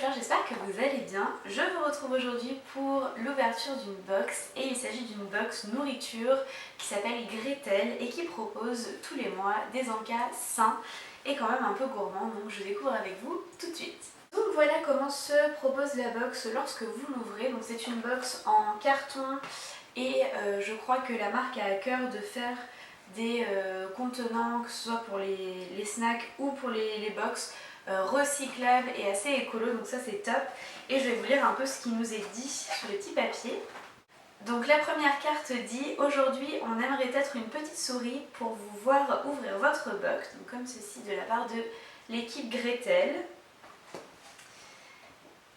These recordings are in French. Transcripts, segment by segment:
fleurs, j'espère que vous allez bien. Je vous retrouve aujourd'hui pour l'ouverture d'une box et il s'agit d'une box nourriture qui s'appelle Gretel et qui propose tous les mois des encas sains et quand même un peu gourmands, donc je découvre avec vous tout de suite. Donc voilà comment se propose la box lorsque vous l'ouvrez. Donc c'est une box en carton et je crois que la marque a à cœur de faire des contenants, que ce soit pour les snacks ou pour les box, recyclables et assez écolo, donc ça c'est top. Et je vais vous lire un peu ce qui nous est dit sur les petits papiers. Donc la première carte dit: aujourd'hui on aimerait être une petite souris pour vous voir ouvrir votre box, donc comme ceci de la part de l'équipe Gretel.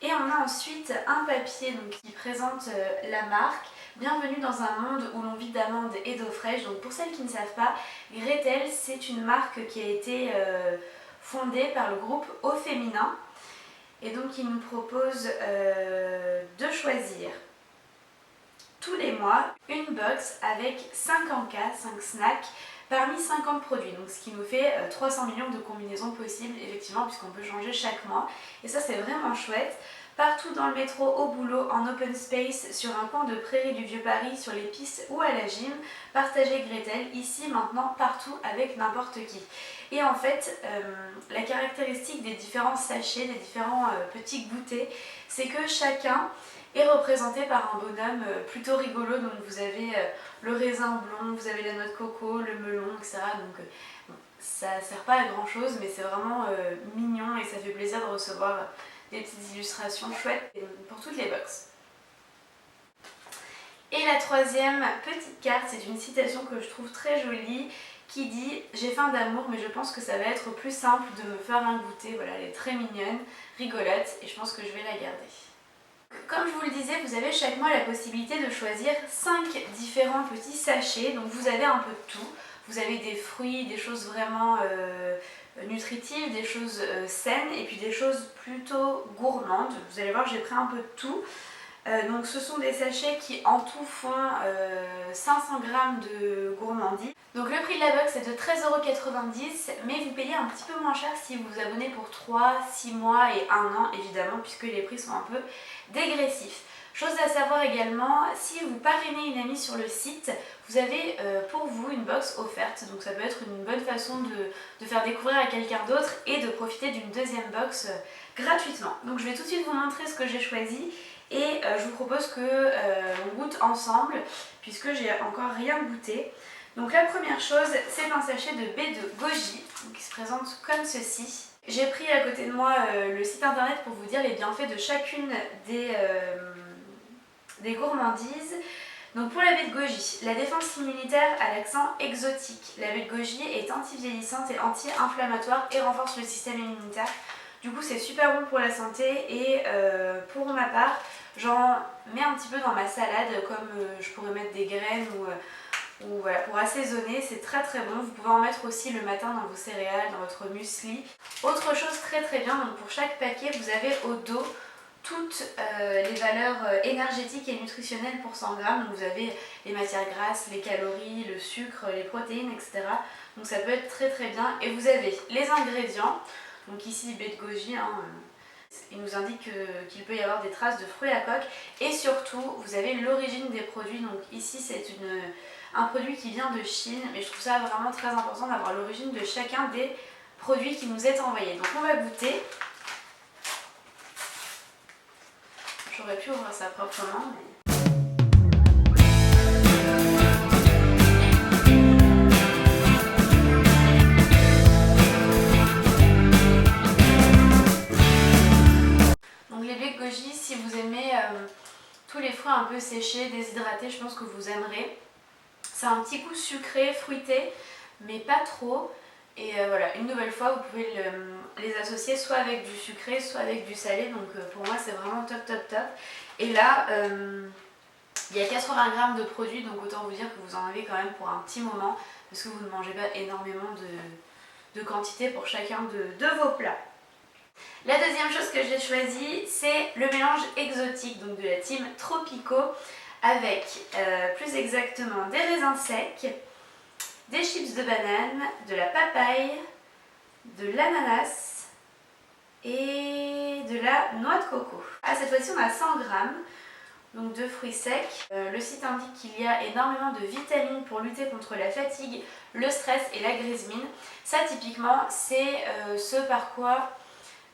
Et on a ensuite un papier donc, qui présente la marque. Bienvenue dans un monde où l'on vit d'amandes et d'eau fraîche. Donc pour celles qui ne savent pas, Gretel c'est une marque qui a été fondée par le groupe Au Féminin. Et donc il nous propose de choisir tous les mois une box avec 5 encas, 5 snacks parmi 50 produits, donc ce qui nous fait 300 millions de combinaisons possibles effectivement puisqu'on peut changer chaque mois et ça c'est vraiment chouette. Partout dans le métro, au boulot, en open space, sur un coin de prairie du Vieux-Paris, sur les pistes ou à la gym, partagez Gretel, ici, maintenant, partout, avec n'importe qui. Et en fait, la caractéristique des différents sachets, des différents petits goûters, c'est que chacun est représenté par un bonhomme plutôt rigolo. Donc vous avez le raisin blond, vous avez la noix de coco, le melon, etc. Donc bon, ça sert pas à grand chose, mais c'est vraiment mignon et ça fait plaisir de recevoir des petites illustrations chouettes pour toutes les box. Et la troisième petite carte, c'est une citation que je trouve très jolie qui dit: j'ai faim d'amour mais je pense que ça va être plus simple de me faire un goûter. Voilà, elle est très mignonne, rigolote et je pense que je vais la garder. Comme je vous le disais, vous avez chaque mois la possibilité de choisir 5 différents petits sachets, donc vous avez un peu de tout. Vous avez des fruits, des choses vraiment nutritives, des choses saines et puis des choses plutôt gourmandes. Vous allez voir, j'ai pris un peu de tout. Donc ce sont des sachets qui en tout font 500 g de gourmandise. Donc le prix de la box est de 13,90 €, mais vous payez un petit peu moins cher si vous vous abonnez pour 3, 6 mois et 1 an évidemment, puisque les prix sont un peu dégressifs. Chose à savoir également, si vous parrainez une amie sur le site, vous avez pour vous une box offerte. Donc ça peut être une bonne façon de faire découvrir à quelqu'un d'autre et de profiter d'une deuxième box gratuitement. Donc je vais tout de suite vous montrer ce que j'ai choisi. Et je vous propose qu'on goûte ensemble puisque j'ai encore rien goûté. Donc la première chose, c'est un sachet de baie de goji qui se présente comme ceci. J'ai pris à côté de moi le site internet pour vous dire les bienfaits de chacune des gourmandises. Donc pour la baie de goji, la défense immunitaire à l'accent exotique. La baie de goji est anti-vieillissante et anti-inflammatoire et renforce le système immunitaire. Du coup c'est super bon pour la santé et pour ma part j'en mets un petit peu dans ma salade comme je pourrais mettre des graines ou voilà, pour assaisonner, c'est très très bon. Vous pouvez en mettre aussi le matin dans vos céréales, dans votre muesli. Autre chose très très bien, donc pour chaque paquet vous avez au dos toutes les valeurs énergétiques et nutritionnelles pour 100 g. Donc vous avez les matières grasses, les calories, le sucre, les protéines, etc. Donc ça peut être très très bien. Et vous avez les ingrédients. Donc ici, baie de goji, il nous indique qu'il peut y avoir des traces de fruits à coque. Et surtout, vous avez l'origine des produits. Donc ici, c'est un produit qui vient de Chine. Mais je trouve ça vraiment très important d'avoir l'origine de chacun des produits qui nous est envoyé. Donc on va goûter. J'aurais pu ouvrir ça proprement, mais... Si vous aimez tous les fruits un peu séchés, déshydratés, je pense que vous aimerez. C'est un petit goût sucré, fruité, mais pas trop. Et voilà, une nouvelle fois, vous pouvez les associer soit avec du sucré, soit avec du salé. Donc pour moi, c'est vraiment top, top, top. Et là, il y a 80 g de produits, donc autant vous dire que vous en avez quand même pour un petit moment, parce que vous ne mangez pas énormément de quantité pour chacun de vos plats. La deuxième chose que j'ai choisie, c'est le mélange exotique, donc de la team Tropico, avec plus exactement des raisins secs, des chips de banane, de la papaye, de l'ananas et de de la noix de coco. Ah, cette fois-ci on a 100 grammes. Donc de fruits secs. Le site indique qu'il y a énormément de vitamines pour lutter contre la fatigue, le stress et la graisse mine. Ça typiquement c'est ce par quoi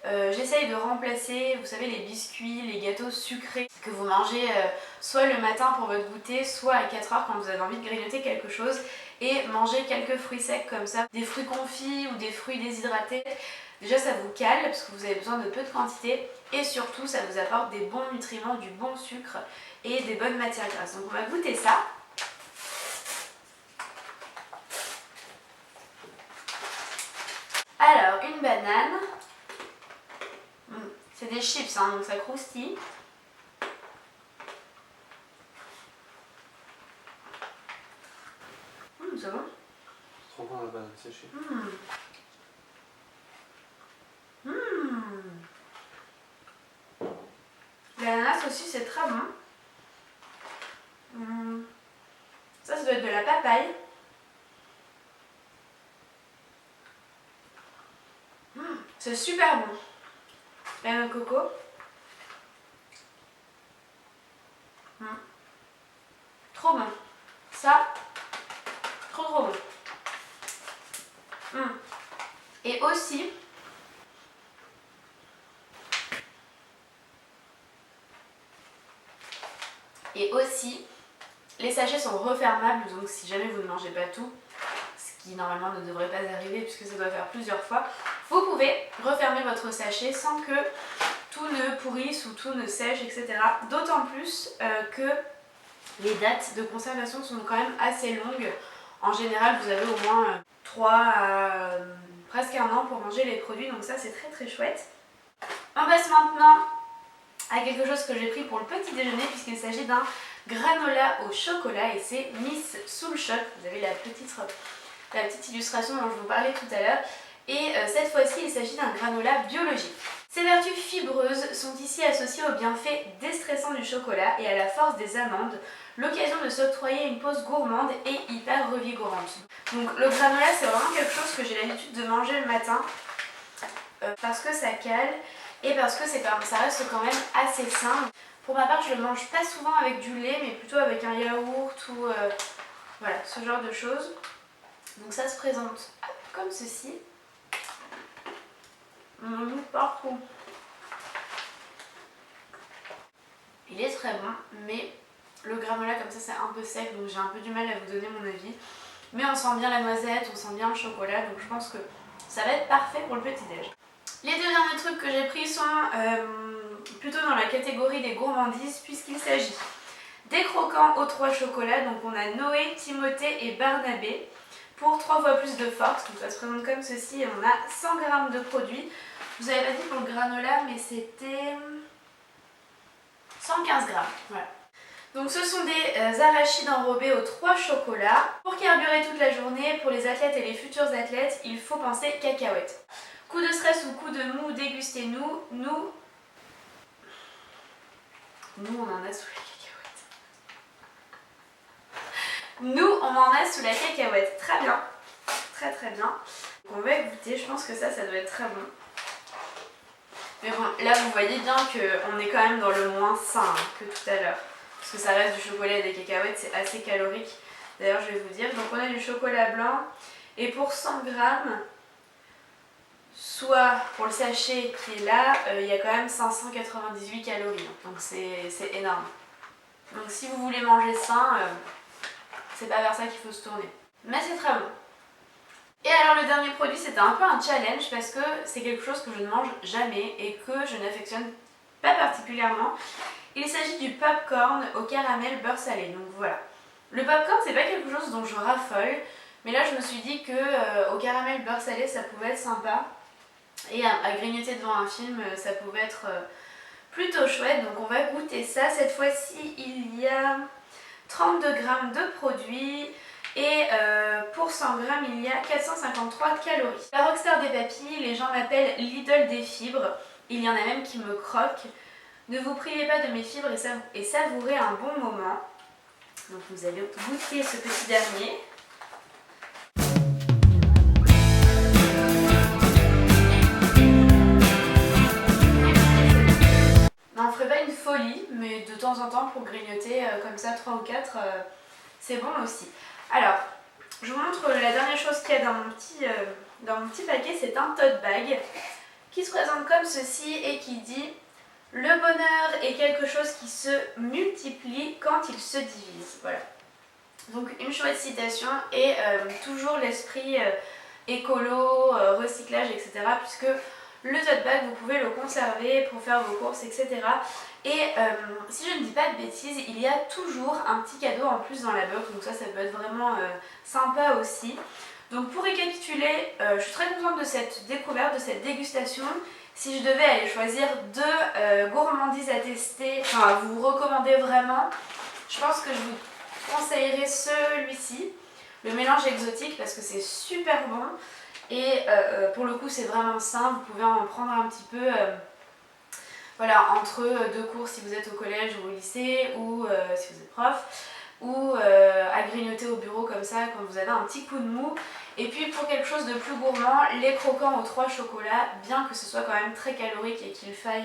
j'essaye de remplacer, vous savez, les biscuits, les gâteaux sucrés que vous mangez soit le matin pour votre goûter, soit à 4h quand vous avez envie de grignoter quelque chose, et manger quelques fruits secs comme ça, des fruits confits ou des fruits déshydratés. Déjà ça vous cale parce que vous avez besoin de peu de quantité et surtout ça vous apporte des bons nutriments, du bon sucre et des bonnes matières grasses. Donc on va goûter ça. Alors une banane. C'est des chips hein, donc ça croustille. C'est bon. Trop bon la banane séchée. L'ananas aussi c'est très bon. Ça doit être de la papaye. C'est super bon. La noix de coco. Trop bon. Ça, trop bon. Et aussi, les sachets sont refermables, donc si jamais vous ne mangez pas tout, ce qui normalement ne devrait pas arriver puisque ça doit faire plusieurs fois, vous pouvez refermer votre sachet sans que tout ne pourrisse ou tout ne sèche, etc. D'autant plus que les dates de conservation sont quand même assez longues. En général, vous avez au moins 3 à presque 1 an pour manger les produits, donc ça c'est très chouette. On passe maintenant à quelque chose que j'ai pris pour le petit déjeuner puisqu'il s'agit d'un granola au chocolat et c'est Miss Sous le choc. Vous avez la petite illustration dont je vous parlais tout à l'heure. Et cette fois-ci, il s'agit d'un granola biologique. Ses vertus fibreuses sont ici associées aux bienfaits déstressants du chocolat et à la force des amandes, l'occasion de s'octroyer une pause gourmande et hyper revigorante. Donc le granola, c'est vraiment quelque chose que j'ai l'habitude de manger le matin parce que ça cale et parce que ça reste quand même assez sain. Pour ma part, je le mange pas souvent avec du lait, mais plutôt avec un yaourt ou voilà, ce genre de choses. Donc ça se présente comme ceci. On en met partout. Il est très bon, mais le granola comme ça c'est un peu sec, donc j'ai un peu du mal à vous donner mon avis. Mais on sent bien la noisette, on sent bien le chocolat, donc je pense que ça va être parfait pour le petit-déj. Les deux derniers trucs que j'ai pris sont plutôt dans la catégorie des gourmandises, puisqu'il s'agit des croquants aux 3 chocolats. Donc on a Noé, Timothée et Barnabé pour 3 fois plus de force. Donc ça se présente comme ceci et on a 100 g de produits. Je vous avais pas dit pour le granola, mais c'était 115 g. Voilà. Donc ce sont des arachides enrobés aux 3 chocolats. Pour carburer toute la journée, pour les athlètes et les futurs athlètes, il faut penser cacahuètes. Coup de stress ou coup de mou, dégustez-nous. Nous on en a sous la cacahuète. Nous on en a sous la cacahuète. Très bien. Très bien. Donc on va goûter, je pense que ça doit être très bon. Mais bon, là vous voyez bien qu'on est quand même dans le moins sain que tout à l'heure. Parce que ça reste du chocolat et des cacahuètes, c'est assez calorique. D'ailleurs je vais vous dire. Donc on a du chocolat blanc et pour 100 g, soit pour le sachet qui est là, il y a quand même 598 calories. Donc c'est énorme. Donc si vous voulez manger sain, c'est pas vers ça qu'il faut se tourner. Mais c'est très bon. Et alors le dernier produit, c'était un peu un challenge parce que c'est quelque chose que je ne mange jamais et que je n'affectionne pas particulièrement. Il s'agit du popcorn au caramel beurre salé. Donc voilà. Le popcorn, c'est pas quelque chose dont je raffole, mais là je me suis dit que au caramel beurre salé, ça pouvait être sympa. Et à grignoter devant un film, ça pouvait être plutôt chouette. Donc on va goûter ça. Cette fois-ci, il y a 32 g de produits. Et pour 100 g, il y a 453 calories. La rockstar des papilles, les gens m'appellent l'idole des fibres. Il y en a même qui me croquent. Ne vous privez pas de mes fibres et savourez un bon moment. Donc vous allez goûter ce petit dernier. envie, mais de temps en temps pour grignoter comme ça 3 ou 4, c'est bon aussi. Alors, je vous montre la dernière chose qu'il y a dans mon petit paquet, c'est un tote bag qui se présente comme ceci et qui dit « Le bonheur est quelque chose qui se multiplie quand il se divise ». Voilà. Donc une chouette citation et toujours l'esprit écolo, recyclage, etc. Puisque le tote bag, vous pouvez le conserver pour faire vos courses, etc. Et si je ne dis pas de bêtises, il y a toujours un petit cadeau en plus dans la box, donc ça peut être vraiment sympa aussi. Donc pour récapituler, je suis très contente de cette découverte, de cette dégustation. Si je devais aller choisir 2 gourmandises à tester, enfin à vous recommander vraiment, je pense que je vous conseillerais celui-ci, le mélange exotique, parce que c'est super bon. Et pour le coup c'est vraiment simple, vous pouvez en prendre un petit peu voilà, entre 2 cours si vous êtes au collège ou au lycée, ou si vous êtes prof, ou à grignoter au bureau comme ça quand vous avez un petit coup de mou. Et puis pour quelque chose de plus gourmand, les croquants aux 3 chocolats, bien que ce soit quand même très calorique et qu'il faille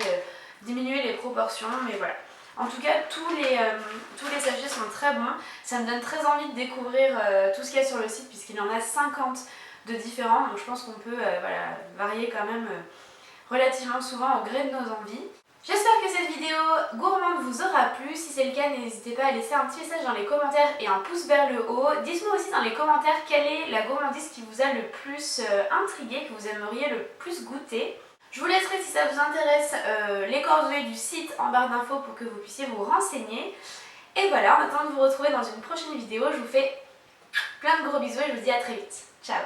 diminuer les proportions, mais voilà. En tout cas, tous les sachets sont très bons, ça me donne très envie de découvrir tout ce qu'il y a sur le site puisqu'il y en a 50 de différents, donc je pense qu'on peut voilà, varier quand même relativement souvent au gré de nos envies. J'espère que cette vidéo gourmande vous aura plu. Si c'est le cas, n'hésitez pas à laisser un petit message dans les commentaires et un pouce vers le haut. Dites-moi aussi dans les commentaires quelle est la gourmandise qui vous a le plus intrigué, que vous aimeriez le plus goûter. Je vous laisserai, si ça vous intéresse, les coordonnées du site en barre d'infos pour que vous puissiez vous renseigner. Et voilà, en attendant de vous retrouver dans une prochaine vidéo, je vous fais plein de gros bisous et je vous dis à très vite. Ciao!